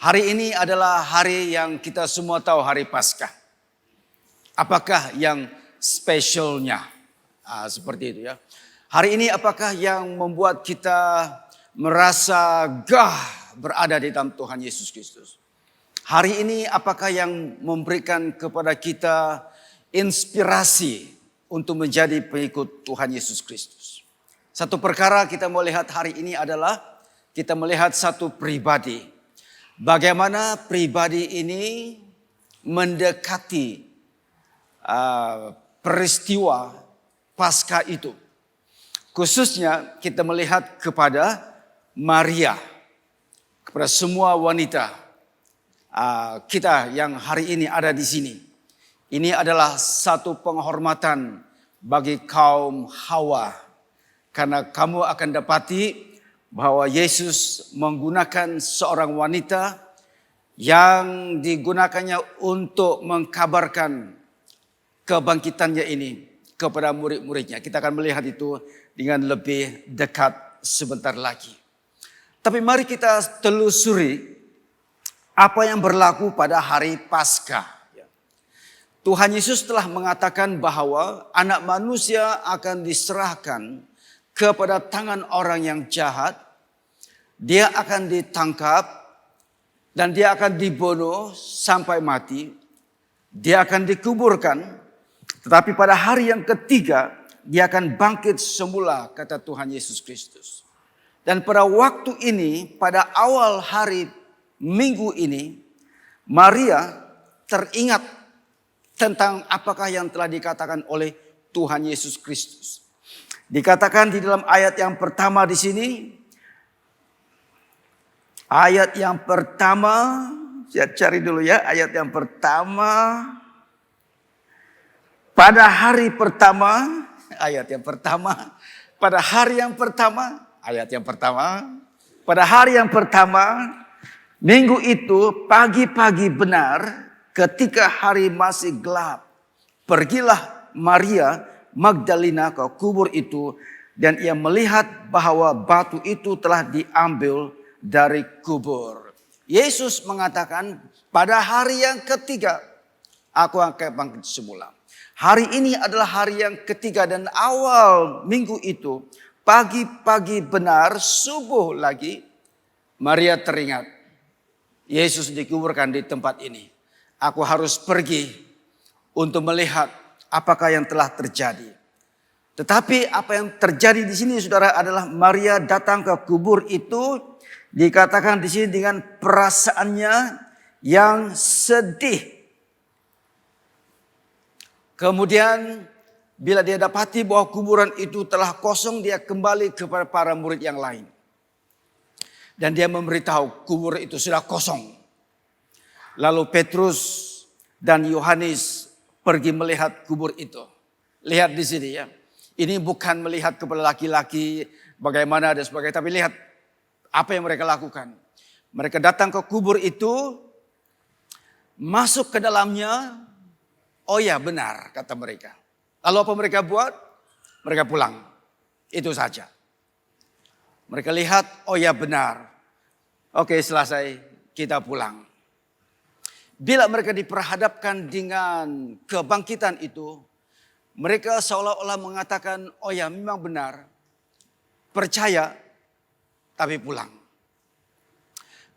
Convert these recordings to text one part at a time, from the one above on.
Hari ini adalah hari yang kita semua tahu, hari Paskah. Apakah yang spesialnya? Seperti itu ya. Hari ini apakah yang membuat kita merasa berada di dalam Tuhan Yesus Kristus? Hari ini apakah yang memberikan kepada kita inspirasi untuk menjadi pengikut Tuhan Yesus Kristus? Satu perkara kita mau lihat hari ini adalah kita melihat satu pribadi. Bagaimana pribadi ini mendekati peristiwa Paskah itu. Khususnya kita melihat kepada Maria. Kepada semua wanita kita yang hari ini ada di sini. Ini adalah satu penghormatan bagi kaum Hawa. Karena kamu akan dapati bahwa Yesus menggunakan seorang wanita yang digunakannya untuk mengkabarkan kebangkitannya ini kepada murid-muridnya. Kita akan melihat itu dengan lebih dekat sebentar lagi. Tapi mari kita telusuri apa yang berlaku pada hari Paskah. Tuhan Yesus telah mengatakan bahwa anak manusia akan diserahkan kepada tangan orang yang jahat. Dia akan ditangkap dan dia akan dibunuh sampai mati. Dia akan dikuburkan. Tetapi pada hari yang ketiga dia akan bangkit semula, kata Tuhan Yesus Kristus. Dan pada waktu ini, pada awal hari Minggu ini, Maria teringat tentang apakah yang telah dikatakan oleh Tuhan Yesus Kristus. Dikatakan di dalam ayat yang pertama di sini. Ayat yang pertama, saya cari dulu ya, ayat yang pertama. Pada hari pertama, ayat yang pertama. Pada hari yang pertama, ayat yang pertama. Pada hari yang pertama, minggu itu pagi-pagi benar ketika hari masih gelap. Pergilah Maria Magdalena ke kubur itu dan ia melihat bahwa batu itu telah diambil dari kubur. Yesus mengatakan pada hari yang ketiga aku akan bangkit semula. Hari ini adalah hari yang ketiga dan awal minggu itu pagi-pagi benar subuh lagi Maria teringat Yesus dikuburkan di tempat ini. Aku harus pergi untuk melihat apakah yang telah terjadi. Tetapi apa yang terjadi di sini saudara adalah Maria datang ke kubur itu. Dikatakan di sini dengan perasaannya yang sedih. Kemudian bila dia dapati bahwa kuburan itu telah kosong, dia kembali kepada para murid yang lain. Dan dia memberitahu kubur itu sudah kosong. Lalu Petrus dan Yohanes pergi melihat kubur itu. Lihat di sini ya. Ini bukan melihat kepada laki-laki bagaimana dan sebagainya, tapi lihat apa yang mereka lakukan. Mereka datang ke kubur itu, masuk ke dalamnya. Oh ya benar, kata mereka. Lalu apa mereka buat? Mereka pulang. Itu saja. Mereka lihat, oh ya benar. Oke, selesai, kita pulang. Bila mereka diperhadapkan dengan kebangkitan itu, mereka seolah-olah mengatakan, oh ya memang benar. Percaya. Tapi pulang.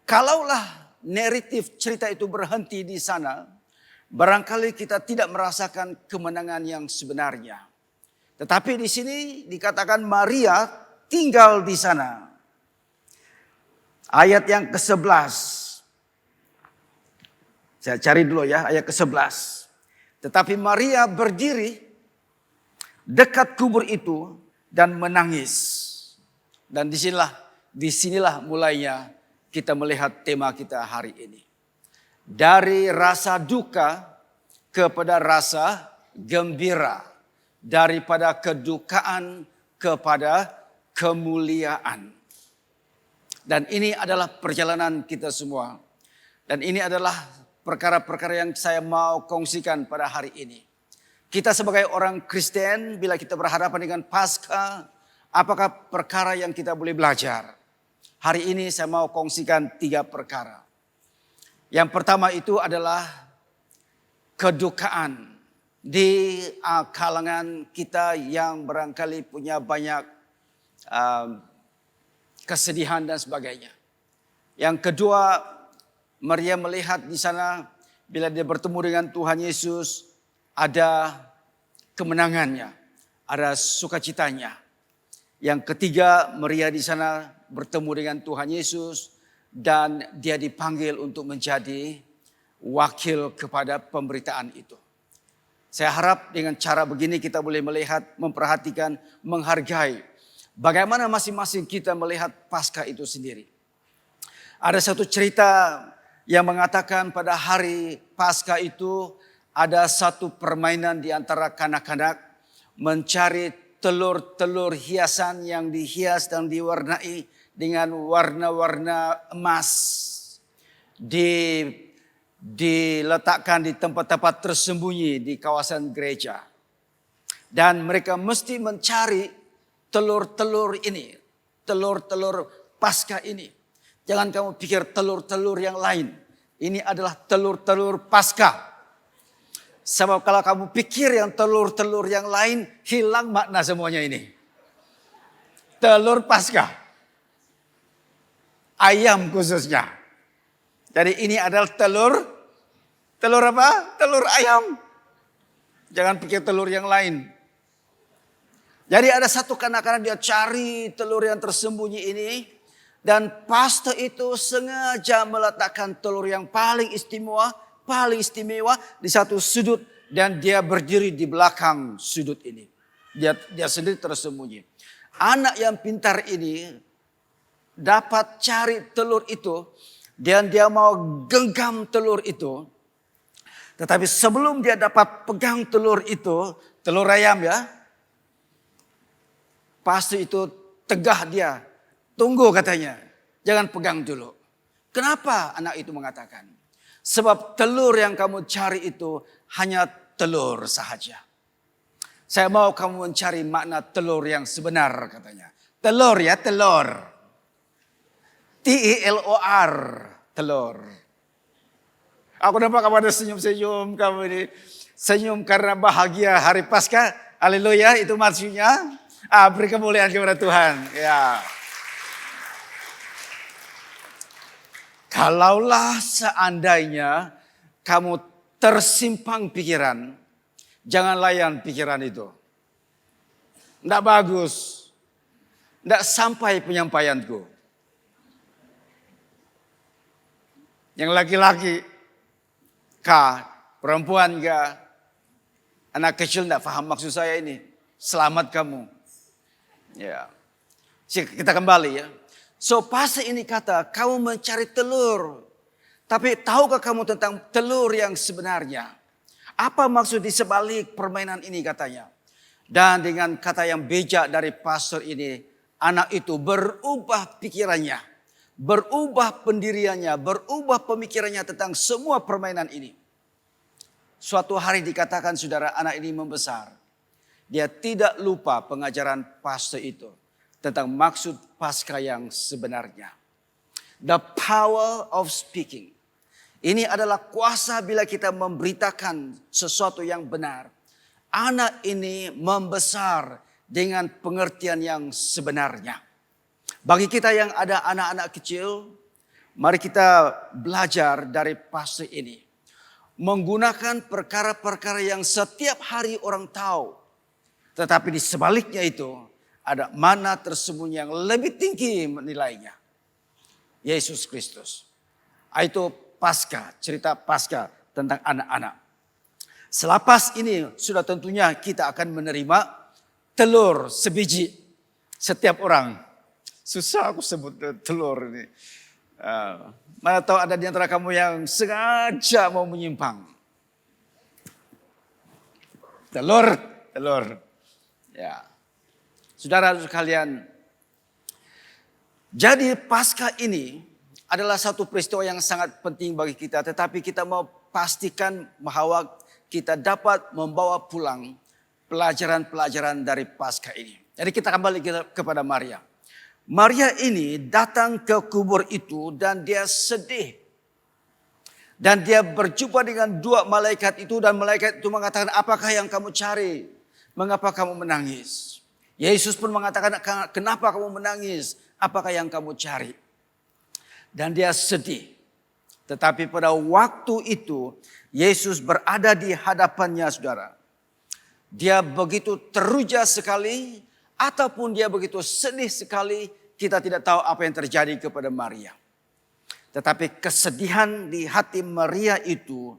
Kalaulah naratif cerita itu berhenti di sana, barangkali kita tidak merasakan kemenangan yang sebenarnya. Tetapi di sini dikatakan Maria tinggal di sana. Ayat yang ke-11. Saya cari dulu ya ayat ke-11. Tetapi Maria berdiri dekat kubur itu dan menangis. Dan disinilah mulainya kita melihat tema kita hari ini. Dari rasa duka kepada rasa gembira. Daripada kedukaan kepada kemuliaan. Dan ini adalah perjalanan kita semua. Dan ini adalah perkara-perkara yang saya mau kongsikan pada hari ini. Kita sebagai orang Kristen bila kita berhadapan dengan Paskah, apakah perkara yang kita boleh belajar? Hari ini saya mau kongsikan 3 perkara. Yang pertama itu adalah kedukaan di kalangan kita yang barangkali punya banyak kesedihan dan sebagainya. Yang kedua, Maria melihat di sana bila dia bertemu dengan Tuhan Yesus ada kemenangannya, ada sukacitanya. Yang ketiga, Maria di sana bertemu dengan Tuhan Yesus dan dia dipanggil untuk menjadi wakil kepada pemberitaan itu. Saya harap dengan cara begini kita boleh melihat, memperhatikan, menghargai bagaimana masing-masing kita melihat Paskah itu sendiri. Ada satu cerita yang mengatakan pada hari Paskah itu ada satu permainan di antara kanak-kanak mencari telur-telur hiasan yang dihias dan diwarnai dengan warna-warna emas. Diletakkan di tempat-tempat tersembunyi di kawasan gereja. Dan mereka mesti mencari telur-telur ini. Telur-telur Paskah ini. Jangan kamu pikir telur-telur yang lain. Ini adalah telur-telur Paskah. Sebab kalau kamu pikir yang telur-telur yang lain, hilang makna semuanya ini. Telur Paskah. Ayam khususnya. Jadi ini adalah telur apa? Telur ayam. Jangan pikir telur yang lain. Jadi ada satu kanak-kanak dia cari telur yang tersembunyi ini. Dan pastor itu sengaja meletakkan telur yang paling istimewa di satu sudut. Dan dia berdiri di belakang sudut ini. Dia sendiri tersembunyi. Anak yang pintar ini dapat cari telur itu. Dan dia mau genggam telur itu. Tetapi sebelum dia dapat pegang telur itu. Telur ayam ya. Pastor itu tegah dia. Tunggu katanya. Jangan pegang dulu. Kenapa anak itu mengatakan? Sebab telur yang kamu cari itu hanya telur sahaja. Saya mau kamu mencari makna telur yang sebenar katanya. Telur ya, telur. T-E-L-O-R, telur. Aku nampak kamu ada senyum-senyum kamu ini. Senyum karena bahagia hari Paskah. Haleluya, itu maksudnya. Beri kemuliaan kepada Tuhan. Ya. Kalaulah seandainya kamu tersimpang pikiran, jangan layan pikiran itu. Tidak bagus. Tidak sampai penyampaianku. Yang laki-laki, perempuan anak kecil tidak paham maksud saya ini. Selamat kamu. Ya. Kita kembali ya. So pastor ini kata, kamu mencari telur. Tapi tahukah kamu tentang telur yang sebenarnya? Apa maksud di sebalik permainan ini katanya. Dan dengan kata yang bijak dari pastor ini, anak itu berubah pikirannya. Berubah pendiriannya, berubah pemikirannya tentang semua permainan ini. Suatu hari dikatakan saudara anak ini membesar. Dia tidak lupa pengajaran pastor itu. Tentang maksud Paskah yang sebenarnya. The power of speaking. Ini adalah kuasa bila kita memberitakan sesuatu yang benar. Anak ini membesar dengan pengertian yang sebenarnya. Bagi kita yang ada anak-anak kecil, mari kita belajar dari pastor ini. Menggunakan perkara-perkara yang setiap hari orang tahu. Tetapi di sebaliknya itu ada mana tersembunyi yang lebih tinggi nilainya. Yesus Kristus. Itu Paskah, cerita Paskah tentang anak-anak. Selepas ini sudah tentunya kita akan menerima telur sebiji setiap orang. Susah aku sebut telur ini. Mana tahu ada di antara kamu yang sengaja mau menyimpang. Telur. Ya. Saudara sekalian. Jadi Paskah ini adalah satu peristiwa yang sangat penting bagi kita. Tetapi kita mau pastikan bahwa kita dapat membawa pulang pelajaran-pelajaran dari Paskah ini. Jadi kita kembali kepada Maria. Maria ini datang ke kubur itu dan dia sedih. Dan dia berjumpa dengan dua malaikat itu dan malaikat itu mengatakan, apakah yang kamu cari? Mengapa kamu menangis? Yesus pun mengatakan, kenapa kamu menangis? Apakah yang kamu cari? Dan dia sedih. Tetapi pada waktu itu Yesus berada di hadapannya, saudara. Dia begitu teruja sekali ataupun dia begitu sedih sekali, kita tidak tahu apa yang terjadi kepada Maria. Tetapi kesedihan di hati Maria itu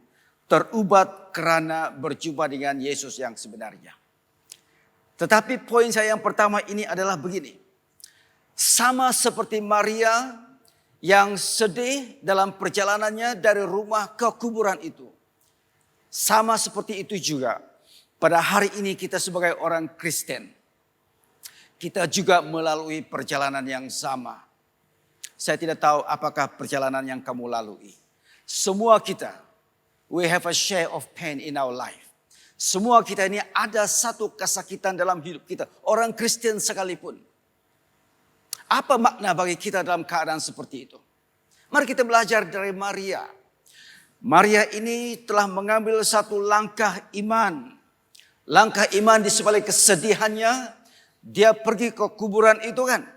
terubat karena berjumpa dengan Yesus yang sebenarnya. Tetapi poin saya yang pertama ini adalah begini. Sama seperti Maria yang sedih dalam perjalanannya dari rumah ke kuburan itu. Sama seperti itu juga pada hari ini kita sebagai orang Kristen. Kita juga melalui perjalanan yang sama. Saya tidak tahu apakah perjalanan yang kamu lalui. Semua kita, we have a share of pain in our life. Semua kita ini ada satu kesakitan dalam hidup kita. Orang Kristen sekalipun. Apa makna bagi kita dalam keadaan seperti itu? Mari kita belajar dari Maria. Maria ini telah mengambil satu langkah iman. Langkah iman di sebalik kesedihannya. Dia pergi ke kuburan itu kan.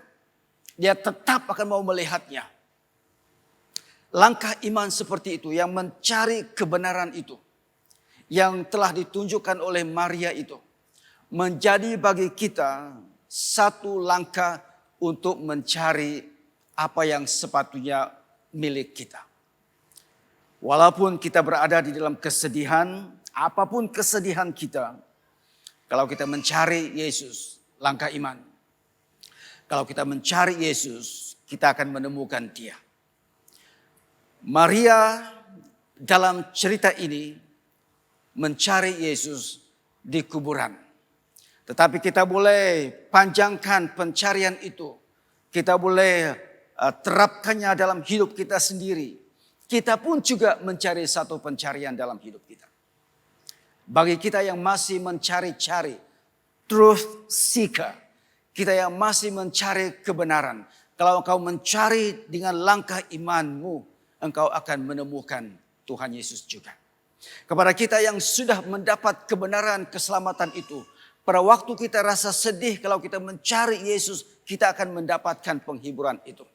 Dia tetap akan mau melihatnya. Langkah iman seperti itu yang mencari kebenaran itu. Yang telah ditunjukkan oleh Maria itu. Menjadi bagi kita satu langkah untuk mencari apa yang sepatutnya milik kita. Walaupun kita berada di dalam kesedihan, apapun kesedihan kita. Kalau kita mencari Yesus, langkah iman. Kalau kita mencari Yesus, kita akan menemukan Dia. Maria dalam cerita ini mencari Yesus di kuburan. Tetapi kita boleh panjangkan pencarian itu. Kita boleh terapkannya dalam hidup kita sendiri. Kita pun juga mencari satu pencarian dalam hidup kita. Bagi kita yang masih mencari-cari, truth seeker. Kita yang masih mencari kebenaran. Kalau engkau mencari dengan langkah imanmu, engkau akan menemukan Tuhan Yesus juga. Kepada kita yang sudah mendapat kebenaran keselamatan itu. Pada waktu kita rasa sedih, kalau kita mencari Yesus, kita akan mendapatkan penghiburan itu.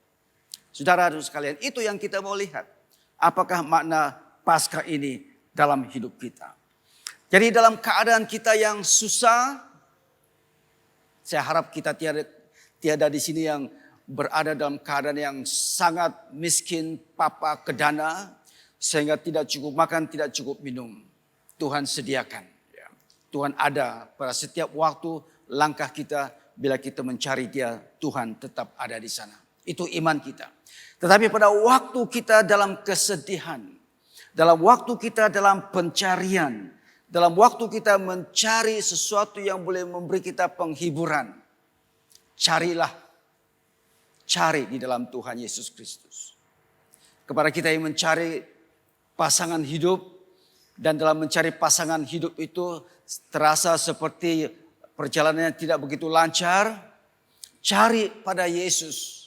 Saudara-saudara sekalian, itu yang kita mau lihat. Apakah makna Paskah ini dalam hidup kita. Jadi dalam keadaan kita yang susah, saya harap kita tiada di sini yang berada dalam keadaan yang sangat miskin, papa kedana, sehingga tidak cukup makan, tidak cukup minum. Tuhan sediakan. Tuhan ada pada setiap waktu langkah kita, bila kita mencari Dia, Tuhan tetap ada di sana. Itu iman kita. Tetapi pada waktu kita dalam kesedihan, dalam waktu kita dalam pencarian, dalam waktu kita mencari sesuatu yang boleh memberi kita penghiburan. Cari di dalam Tuhan Yesus Kristus. Kepada kita yang mencari pasangan hidup. Dan dalam mencari pasangan hidup itu terasa seperti perjalanannya tidak begitu lancar. Cari pada Yesus.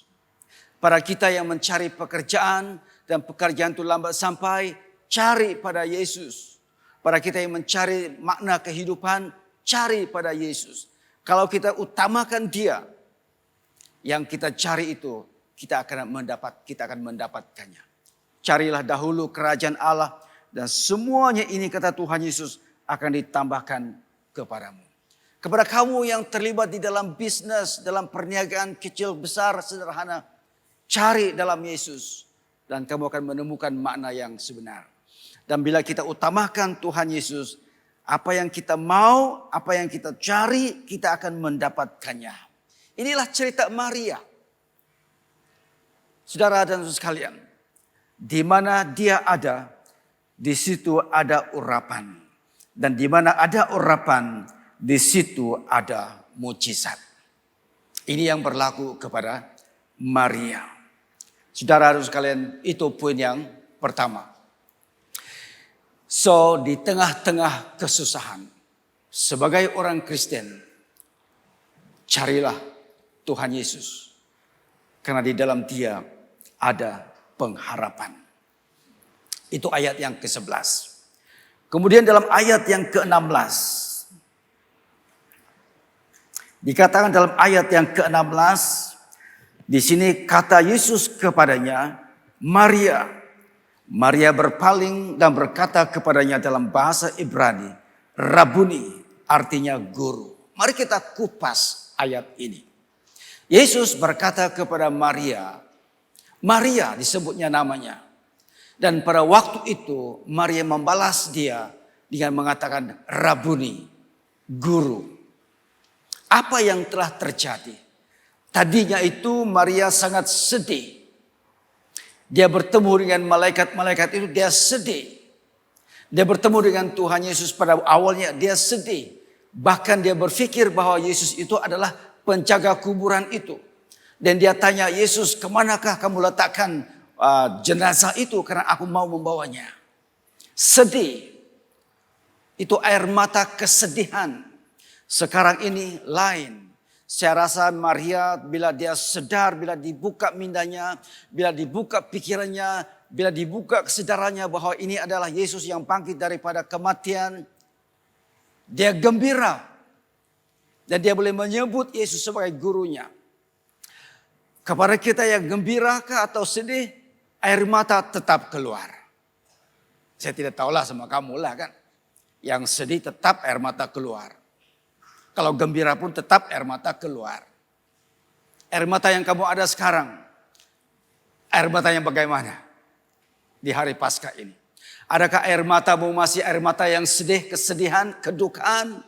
Pada kita yang mencari pekerjaan dan pekerjaan itu lambat sampai. Cari pada Yesus. Pada kita yang mencari makna kehidupan, cari pada Yesus. Kalau kita utamakan Dia, yang kita cari itu kita akan mendapatkannya. Carilah dahulu kerajaan Allah dan semuanya ini kata Tuhan Yesus akan ditambahkan kepadamu. Kepada kamu yang terlibat di dalam bisnis, dalam perniagaan kecil, besar, sederhana, cari dalam Yesus dan kamu akan menemukan makna yang sebenar. Dan bila kita utamakan Tuhan Yesus, apa yang kita mau, apa yang kita cari, kita akan mendapatkannya. Inilah cerita Maria. Saudara dan saudara sekalian, di mana dia ada, di situ ada urapan. Dan di mana ada urapan, di situ ada mujizat. Ini yang berlaku kepada Maria. Saudara dan saudara sekalian, itu poin yang pertama. So, di tengah-tengah kesusahan, sebagai orang Kristen, carilah Tuhan Yesus. Karena di dalam Dia ada pengharapan. Itu ayat yang ke-11. Kemudian dalam ayat yang ke-16. Dikatakan dalam ayat yang ke-16. Di sini kata Yesus kepadanya, Maria. Maria berpaling dan berkata kepadanya dalam bahasa Ibrani, Rabuni, artinya guru. Mari kita kupas ayat ini. Yesus berkata kepada Maria, Maria disebutnya namanya. Dan pada waktu itu Maria membalas dia dengan mengatakan Rabuni, guru. Apa yang telah terjadi? Tadinya itu Maria sangat sedih. Dia bertemu dengan malaikat-malaikat itu, dia sedih. Dia bertemu dengan Tuhan Yesus pada awalnya, dia sedih. Bahkan dia berpikir bahwa Yesus itu adalah penjaga kuburan itu. Dan dia tanya, Yesus, kemanakah kamu letakkan jenazah itu? Karena aku mau membawanya. Sedih. Itu air mata kesedihan. Sekarang ini lain. Saya rasa Maria bila dia sedar, bila dibuka mindanya, bila dibuka pikirannya, bila dibuka kesadarannya bahwa ini adalah Yesus yang bangkit daripada kematian, dia gembira. Dan dia boleh menyebut Yesus sebagai gurunya. Kepada kita yang gembirakah atau sedih, air mata tetap keluar. Saya tidak tahulah sama kamu lah kan. Yang sedih tetap air mata keluar. Kalau gembira pun tetap air mata keluar. Air mata yang kamu ada sekarang. Air mata yang bagaimana? Di hari Paskah ini. Adakah air matamu masih air mata yang sedih, kesedihan, kedukaan?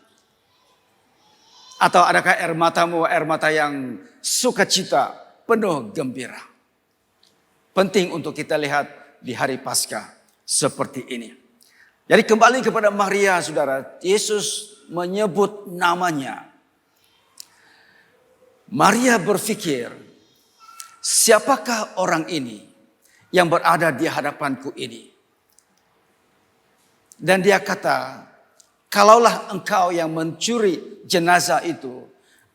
Atau adakah air matamu air mata yang sukacita, penuh gembira? Penting untuk kita lihat di hari Paskah seperti ini. Jadi kembali kepada Maria, saudara. Yesus menyebut namanya. Maria berpikir, siapakah orang ini yang berada di hadapanku ini? Dan dia kata, kalaulah engkau yang mencuri jenazah itu,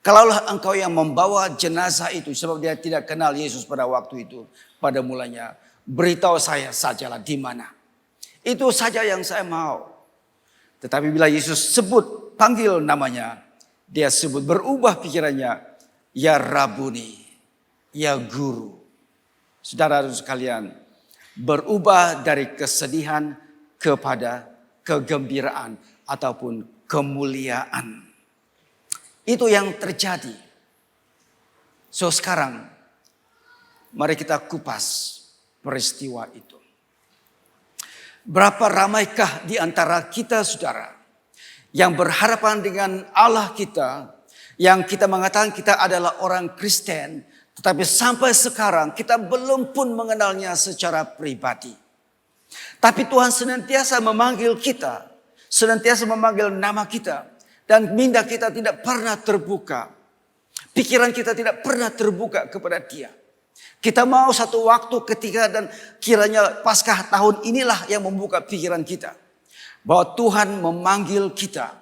kalaulah engkau yang membawa jenazah itu, sebab dia tidak kenal Yesus pada waktu itu, pada mulanya, beritahu saya sajalah di mana. Itu saja yang saya mau. Tetapi bila Yesus sebut, panggil namanya, dia sebut, berubah pikirannya, ya Rabuni, ya Guru. Saudara sekalian, berubah dari kesedihan kepada kegembiraan ataupun kemuliaan. Itu yang terjadi. So sekarang, mari kita kupas peristiwa itu. Berapa ramaikah di antara kita, saudara, yang berhadapan dengan Allah kita, yang kita mengatakan kita adalah orang Kristen, tetapi sampai sekarang kita belum pun mengenalnya secara pribadi. Tapi Tuhan senantiasa memanggil kita, senantiasa memanggil nama kita, dan minda kita tidak pernah terbuka. Pikiran kita tidak pernah terbuka kepada Dia. Kita mau satu waktu ketika dan kiranya Paskah tahun inilah yang membuka pikiran kita. Bahwa Tuhan memanggil kita.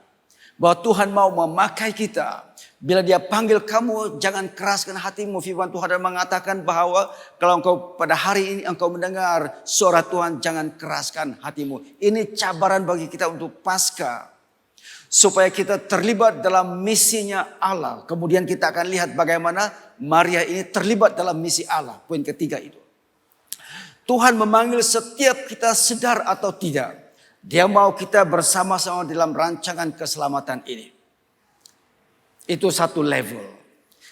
Bahwa Tuhan mau memakai kita. Bila Dia panggil kamu, jangan keraskan hatimu. Firman Tuhan mengatakan bahwa kalau engkau pada hari ini engkau mendengar suara Tuhan, jangan keraskan hatimu. Ini cabaran bagi kita untuk Paskah. Supaya kita terlibat dalam misinya Allah. Kemudian kita akan lihat bagaimana Maria ini terlibat dalam misi Allah. Poin ketiga itu. Tuhan memanggil setiap kita sadar atau tidak. Dia mau kita bersama-sama dalam rancangan keselamatan ini. Itu satu level.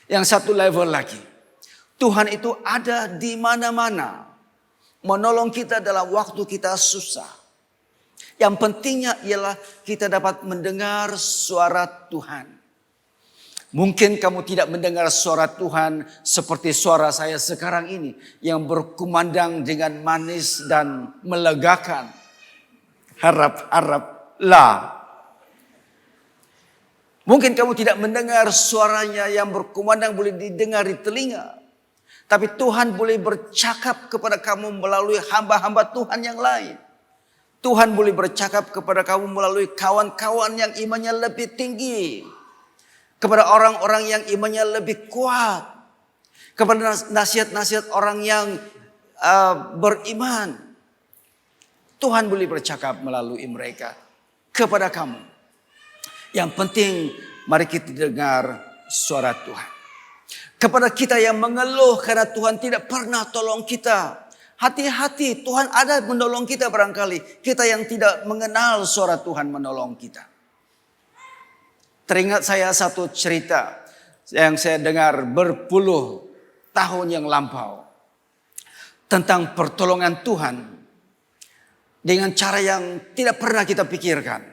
Yang satu level lagi. Tuhan itu ada di mana-mana. Menolong kita dalam waktu kita susah. Yang pentingnya ialah kita dapat mendengar suara Tuhan. Mungkin kamu tidak mendengar suara Tuhan seperti suara saya sekarang ini. Yang berkumandang dengan manis dan melegakan. Harap-haraplah. Mungkin kamu tidak mendengar suaranya yang berkumandang boleh didengar di telinga. Tapi Tuhan boleh bercakap kepada kamu melalui hamba-hamba Tuhan yang lain. Tuhan boleh bercakap kepada kamu melalui kawan-kawan yang imannya lebih tinggi. Kepada orang-orang yang imannya lebih kuat. Kepada nasihat-nasihat orang yang beriman. Tuhan boleh bercakap melalui mereka kepada kamu. Yang penting mari kita dengar suara Tuhan. Kepada kita yang mengeluh karena Tuhan tidak pernah tolong kita. Hati-hati, Tuhan ada menolong kita barangkali. Kita yang tidak mengenal suara Tuhan menolong kita. Teringat saya satu cerita yang saya dengar berpuluh tahun yang lampau. Tentang pertolongan Tuhan dengan cara yang tidak pernah kita pikirkan.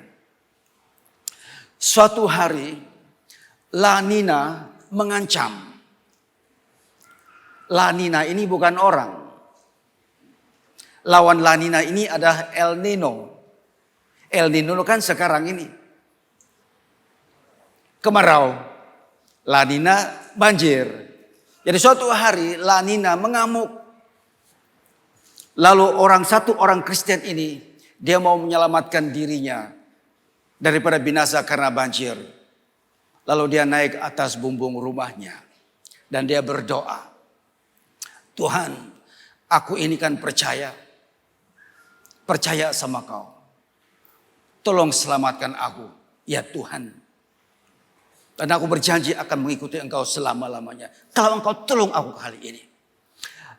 Suatu hari La Nina mengancam. La Nina ini bukan orang. Lawan La Nina ini adalah El Nino. El Nino kan sekarang ini. Kemarau. La Nina banjir. Jadi suatu hari La Nina mengamuk. Lalu satu orang Kristen ini, dia mau menyelamatkan dirinya daripada binasa karena banjir. Lalu dia naik atas bumbung rumahnya. Dan dia berdoa. Tuhan, aku ini kan percaya sama kau. Tolong selamatkan aku, ya Tuhan. Dan aku berjanji akan mengikuti engkau selama-lamanya. Kalau engkau tolong aku kali ini.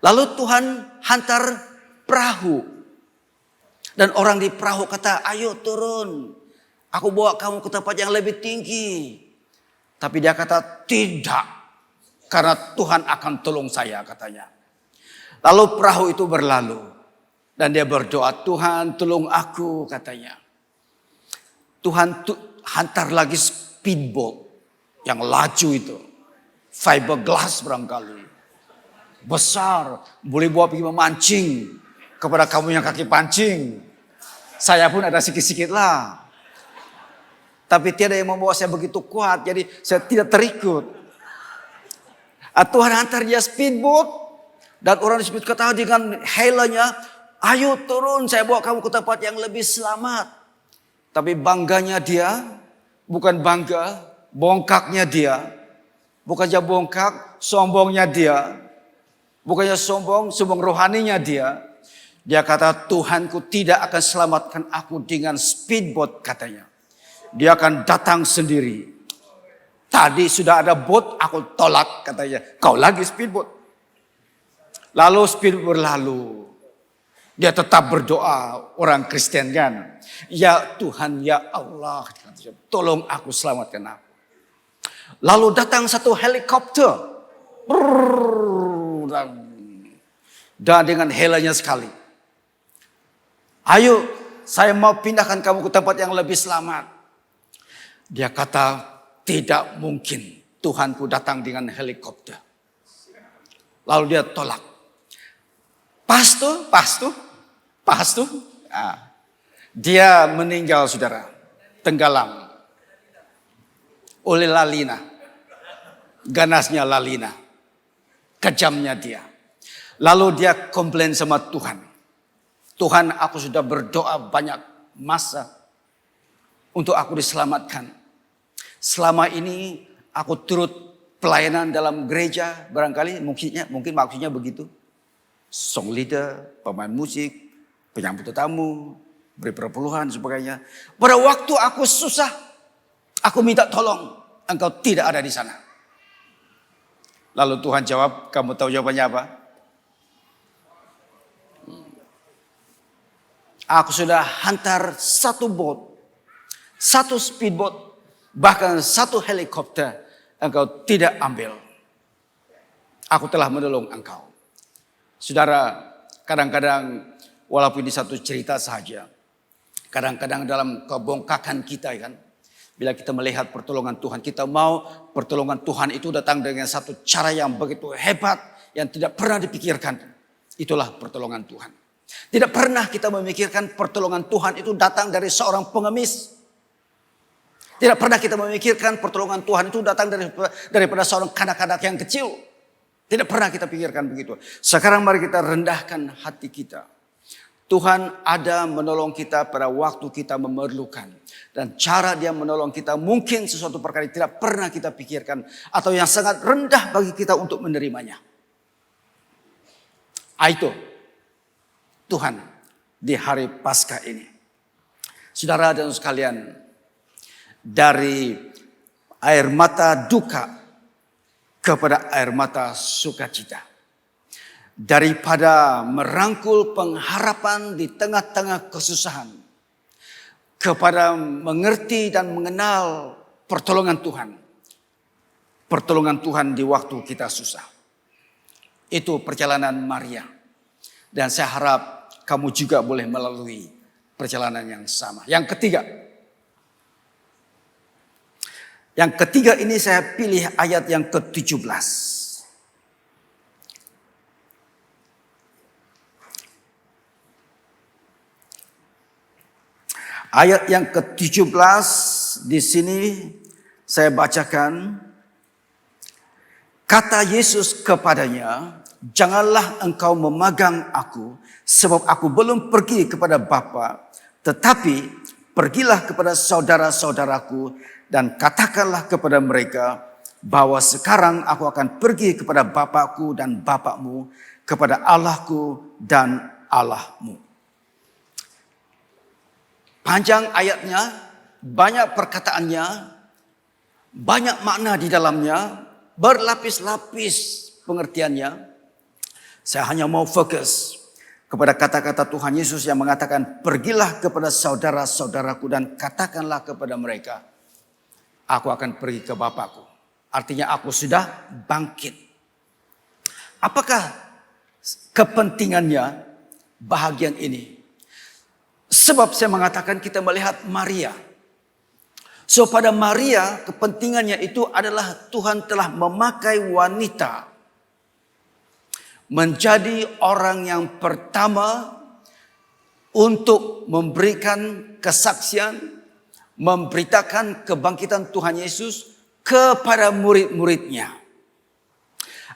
Lalu Tuhan hantar perahu. Dan orang di perahu kata, ayo turun. Aku bawa kamu ke tempat yang lebih tinggi. Tapi dia kata, tidak. Karena Tuhan akan tolong saya katanya. Lalu perahu itu berlalu. Dan dia berdoa, Tuhan tolong aku katanya. Tuhan hantar lagi speedboat yang laju itu. Fiberglass barangkali. Besar, boleh bawa pergi memancing. Kepada kamu yang kaki pancing. Saya pun ada sikit-sikit lah. Tapi tiada yang membawa saya begitu kuat. Jadi saya tidak terikut. Tuhan hantar dia speedboat. Dan orang di speedboat kata dengan helanya. Ayo turun, saya bawa kamu ke tempat yang lebih selamat. Tapi bangganya dia, bukan bangga, bongkaknya dia. Bukannya bongkak, sombongnya dia. Bukannya sombong rohaninya dia. Dia kata, Tuhanku tidak akan selamatkan aku dengan speedboat katanya. Dia akan datang sendiri. Tadi sudah ada boat, aku tolak katanya. Kau lagi speedboat. Lalu speedboat berlalu. Dia tetap berdoa, orang Kristen kan. Ya Tuhan, ya Allah, tolong aku, selamatkan aku. Lalu datang satu helikopter. Dan dengan helanya sekali. Ayo, saya mau pindahkan kamu ke tempat yang lebih selamat. Dia kata, tidak mungkin Tuhanku datang dengan helikopter. Lalu dia tolak. Pastu. Dia meninggal saudara. Tenggelam. Oleh La Nina. Ganasnya La Nina. Kejamnya dia. Lalu dia komplain sama Tuhan. Tuhan, aku sudah berdoa banyak masa. Untuk aku diselamatkan. Selama ini aku turut pelayanan dalam gereja. Barangkali mungkin maksudnya begitu. Song leader, pemain musik, penyambut tetamu, beri perpuluhan sebagainya. Pada waktu aku susah, aku minta tolong, engkau tidak ada di sana. Lalu Tuhan jawab, kamu tahu jawabannya apa? Aku sudah hantar satu boat, satu speedboat, bahkan satu helikopter, engkau tidak ambil. Aku telah menolong engkau. Saudara, kadang-kadang walaupun di satu cerita saja. Kadang-kadang dalam kebongkakan kita kan. Bila kita melihat pertolongan Tuhan. Kita mau pertolongan Tuhan itu datang dengan satu cara yang begitu hebat. Yang tidak pernah dipikirkan. Itulah pertolongan Tuhan. Tidak pernah kita memikirkan pertolongan Tuhan itu datang dari seorang pengemis. Tidak pernah kita memikirkan pertolongan Tuhan itu datang daripada seorang kanak-kanak yang kecil. Tidak pernah kita pikirkan begitu. Sekarang mari kita rendahkan hati kita. Tuhan ada menolong kita pada waktu kita memerlukan. Dan cara dia menolong kita mungkin sesuatu perkara yang tidak pernah kita pikirkan. Atau yang sangat rendah bagi kita untuk menerimanya. Itu Tuhan di hari Paskah ini. Saudara dan sekalian, dari air mata duka kepada air mata sukacita. Daripada merangkul pengharapan di tengah-tengah kesusahan, kepada mengerti dan mengenal pertolongan Tuhan. Pertolongan Tuhan di waktu kita susah. Itu perjalanan Maria. Dan saya harap kamu juga boleh melalui perjalanan yang sama. Yang ketiga ini saya pilih ayat yang ke-17. Ayat yang ke-17 di sini saya bacakan. Kata Yesus kepadanya, "Janganlah engkau memegang aku, sebab aku belum pergi kepada Bapa, tetapi pergilah kepada saudara-saudaraku dan katakanlah kepada mereka bahwa sekarang aku akan pergi kepada Bapakku dan Bapakmu, kepada Allahku dan Allahmu." Panjang ayatnya, banyak perkataannya, banyak makna di dalamnya, berlapis-lapis pengertiannya. Saya hanya mau fokus kepada kata-kata Tuhan Yesus yang mengatakan, "Pergilah kepada saudara-saudaraku dan katakanlah kepada mereka, aku akan pergi ke Bapakku." Artinya aku sudah bangkit. Apakah kepentingannya bahagian ini? Sebab saya mengatakan kita melihat Maria. So pada Maria kepentingannya itu adalah Tuhan telah memakai wanita menjadi orang yang pertama untuk memberikan kesaksian, memberitakan kebangkitan Tuhan Yesus kepada murid-muridnya.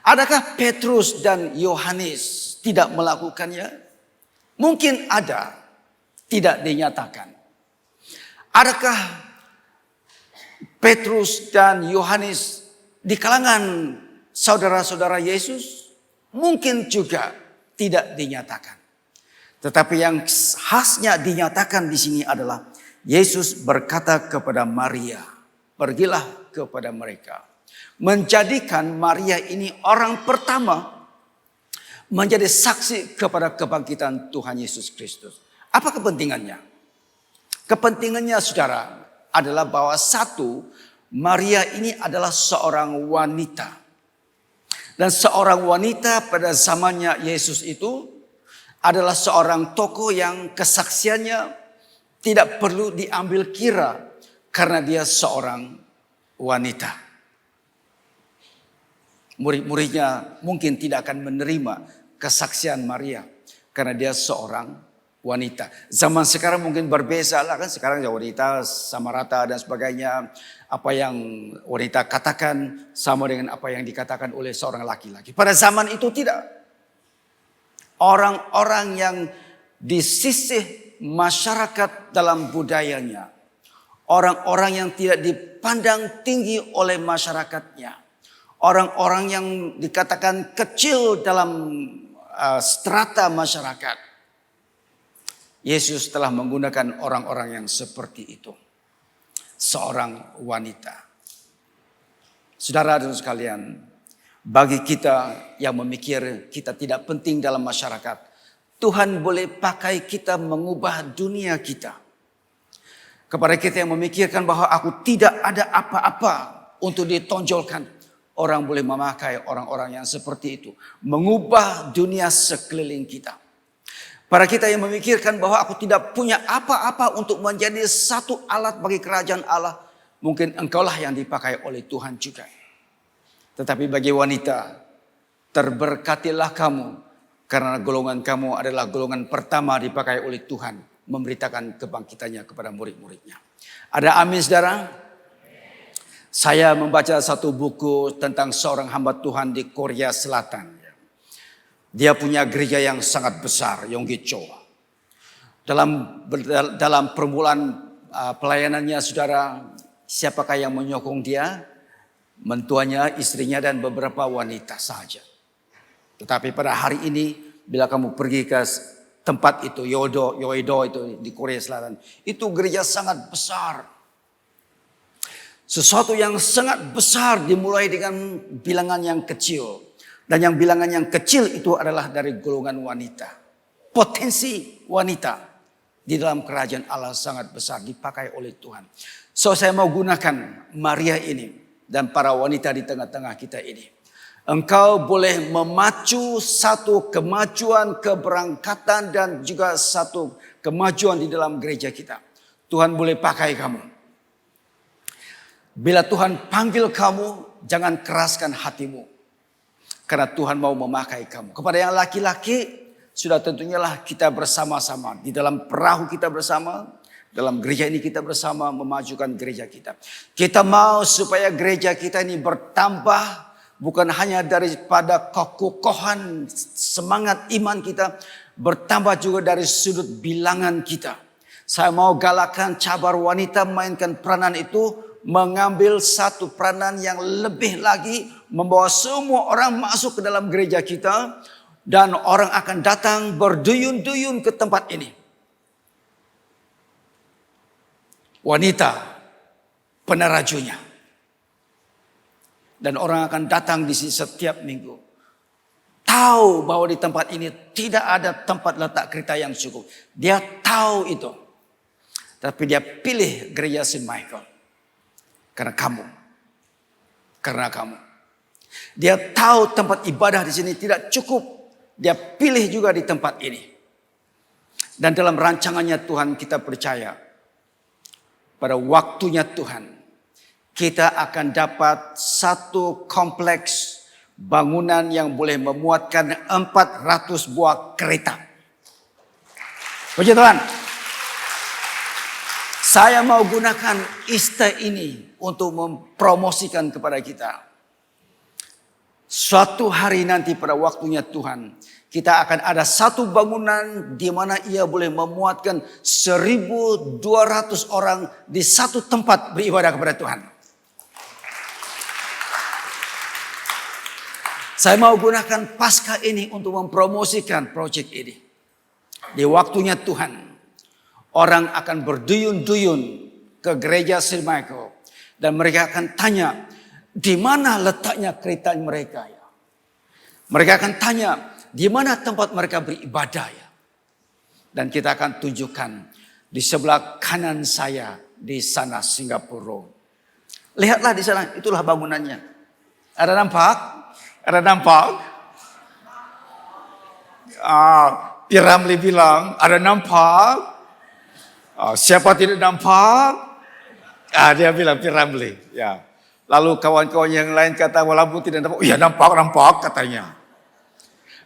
Adakah Petrus dan Yohanes tidak melakukannya? Mungkin ada, tidak dinyatakan. Adakah Petrus dan Yohanes di kalangan saudara-saudara Yesus? Mungkin juga tidak dinyatakan. Tetapi yang khasnya dinyatakan di sini adalah Yesus berkata kepada Maria, "Pergilah kepada mereka." Menjadikan Maria ini orang pertama menjadi saksi kepada kebangkitan Tuhan Yesus Kristus. Apa kepentingannya? Kepentingannya saudara adalah bahwa satu, Maria ini adalah seorang wanita. Dan seorang wanita pada zamannya Yesus itu adalah seorang tokoh yang kesaksiannya tidak perlu diambil kira karena dia seorang wanita. Murid-muridnya mungkin tidak akan menerima kesaksian Maria karena dia seorang wanita. Zaman sekarang mungkin berbeza lah kan. Sekarang wanita sama rata dan sebagainya. Apa yang wanita katakan sama dengan apa yang dikatakan oleh seorang laki-laki. Pada zaman itu tidak. Orang-orang yang di sisi masyarakat dalam budayanya. Orang-orang yang tidak dipandang tinggi oleh masyarakatnya. Orang-orang yang dikatakan kecil dalam strata masyarakat. Yesus telah menggunakan orang-orang yang seperti itu. Seorang wanita. Saudara dan sekalian, bagi kita yang memikir kita tidak penting dalam masyarakat, Tuhan boleh pakai kita mengubah dunia kita. Kepada kita yang memikirkan bahwa aku tidak ada apa-apa untuk ditonjolkan, orang boleh memakai orang-orang yang seperti itu. Mengubah dunia sekeliling kita. Para kita yang memikirkan bahwa aku tidak punya apa-apa untuk menjadi satu alat bagi kerajaan Allah. Mungkin engkaulah yang dipakai oleh Tuhan juga. Tetapi bagi wanita, terberkatilah kamu. Karena golongan kamu adalah golongan pertama dipakai oleh Tuhan. Memberitakan kebangkitannya kepada murid-muridnya. Ada amin saudara? Saya membaca satu buku tentang seorang hamba Tuhan di Korea Selatan. Dia punya gereja yang sangat besar, Yonggi-cho. Dalam permulaan pelayanannya saudara, siapakah yang menyokong dia? Mentuanya, istrinya dan beberapa wanita saja. Tetapi pada hari ini bila kamu pergi ke tempat itu, Yoedo itu di Korea Selatan. Itu gereja sangat besar. Sesuatu yang sangat besar dimulai dengan bilangan yang kecil. Dan yang bilangan yang kecil itu adalah dari golongan wanita. Potensi wanita di dalam kerajaan Allah sangat besar dipakai oleh Tuhan. So saya mau gunakan Maria ini dan para wanita di tengah-tengah kita ini. Engkau boleh memacu satu kemajuan keberangkatan dan juga satu kemajuan di dalam gereja kita. Tuhan boleh pakai kamu. Bila Tuhan panggil kamu, jangan keraskan hatimu. Karena Tuhan mau memakai kamu. Kepada yang laki-laki, sudah tentunya lah kita bersama-sama. Di dalam perahu kita bersama, dalam gereja ini kita bersama memajukan gereja kita. Kita mau supaya gereja kita ini bertambah. Bukan hanya daripada kekokohan semangat iman kita. Bertambah juga dari sudut bilangan kita. Saya mau galakkan cabar wanita mainkan peranan itu. Mengambil satu peranan yang lebih lagi. Membawa semua orang masuk ke dalam gereja kita. Dan orang akan datang berduyun-duyun ke tempat ini. Wanita penerajunya. Dan orang akan datang di sini setiap minggu. Tahu bahwa di tempat ini tidak ada tempat letak kereta yang cukup. Dia tahu itu. Tapi dia pilih gereja St. Michael. Karena kamu. Karena kamu. Dia tahu tempat ibadah di sini tidak cukup. Dia pilih juga di tempat ini. Dan dalam rancangannya Tuhan kita percaya. Pada waktunya Tuhan. Kita akan dapat satu kompleks bangunan yang boleh memuatkan 400 buah kereta. Puji Tuhan. Saya mau gunakan iste ini untuk mempromosikan kepada kita. Suatu hari nanti pada waktunya Tuhan. Kita akan ada satu bangunan di mana ia boleh memuatkan 1.200 orang di satu tempat beribadah kepada Tuhan. Saya mau gunakan Paskah ini untuk mempromosikan proyek ini. Di waktunya Tuhan, orang akan berduyun-duyun ke gereja St. Michael. Dan mereka akan tanya, di mana letaknya kereta mereka ya? Mereka akan tanya, di mana tempat mereka beribadah ya? Dan kita akan tunjukkan di sebelah kanan saya di sana Singapura. Lihatlah di sana, itulah bangunannya. Ada nampak? Ada nampak? Piramli bilang, ada nampak? Siapa tidak nampak? Dia bilang Piramli. Ya. Lalu kawan-kawan yang lain kata, walaupun tidak nampak. Oh ya nampak katanya.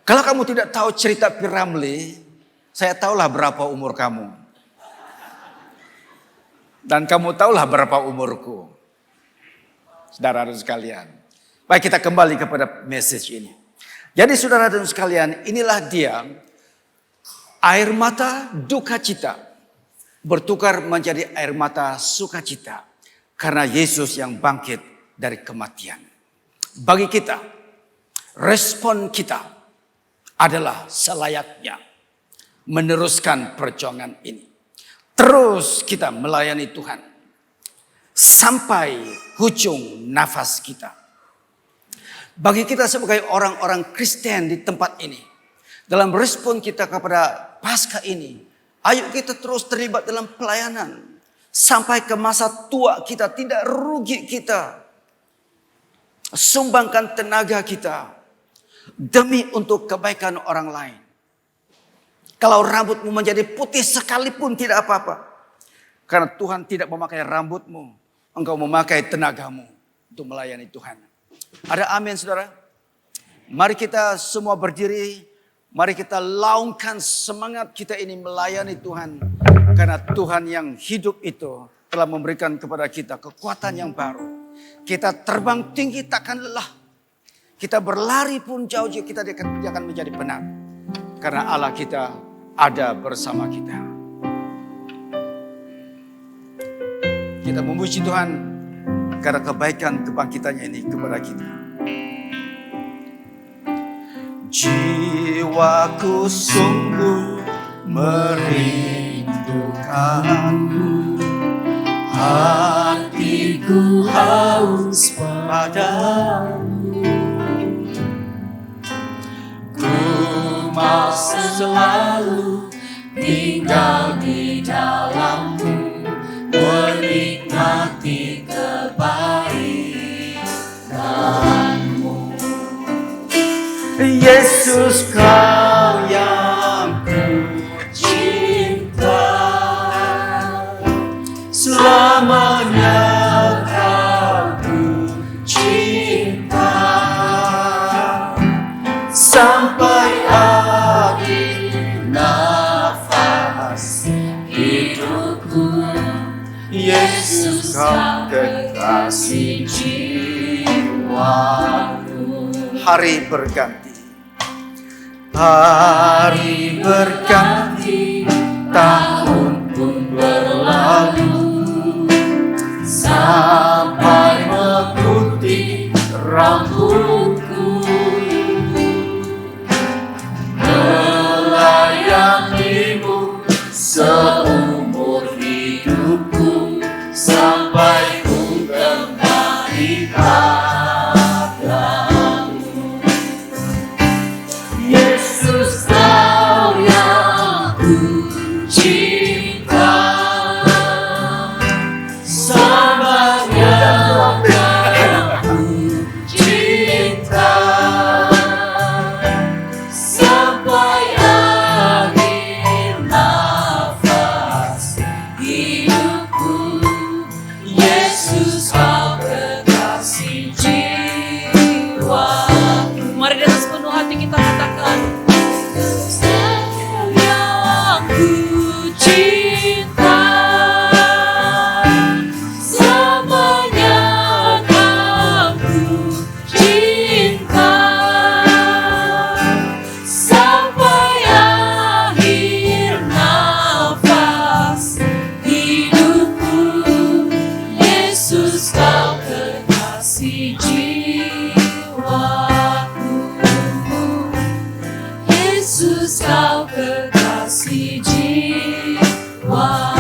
Kalau kamu tidak tahu cerita Piramli, saya tahulah berapa umur kamu. Dan kamu tahulah berapa umurku. Saudara-saudara sekalian. Baik, kita kembali kepada message ini. Jadi saudara dan sekalian, inilah dia air mata duka cita bertukar menjadi air mata sukacita karena Yesus yang bangkit dari kematian. Bagi kita, respon kita adalah selayaknya meneruskan perjuangan ini. Terus kita melayani Tuhan sampai ujung nafas kita. Bagi kita sebagai orang-orang Kristen di tempat ini, dalam respon kita kepada Paskah ini, ayo kita terus terlibat dalam pelayanan. Sampai ke masa tua kita, tidak rugi kita. Sumbangkan tenaga kita demi untuk kebaikan orang lain. Kalau rambutmu menjadi putih sekalipun tidak apa-apa. Karena Tuhan tidak memakai rambutmu, engkau memakai tenagamu untuk melayani Tuhan. Ada amin saudara? Mari kita semua berdiri. Mari kita laungkan semangat kita ini melayani Tuhan. Karena Tuhan yang hidup itu telah memberikan kepada kita kekuatan yang baru. Kita terbang tinggi takkan lelah. Kita berlari pun jauh, kita akan menjadi penat. Karena Allah kita ada bersama kita. Kita memuji Tuhan karena kebaikan kebangkitannya ini kepada kita. Jiwaku sungguh merindukanmu. Hatiku haus padamu. Ku mau selalu tinggal di dalammu, menikmati kebaikanmu. Yesus, Kau yang ku cinta, selamanya Kau ku cinta, sampai akhir nafas hidupku. Yesus, Kau kekasih jiwaku. Hari berganti, hari berganti, tahun pun berlalu, sampai menggunting rambutku, melayanimu seumur hidupku, sampai ku kembali padamu. Yesus, Kau yang ku cinta, selamanya Kau ku cinta, sampai akhir nafas hidupku. Yesus, Kau kekasih jiwaku. Mari dengan sepenuh hati kita katakan, Kau yang ku cinta, selamanya Kau ku cinta, sampai akhir nafas hidupku. Yesus, Kau kekasih jiwaku. Yesus, Kau kekasih jiwaku.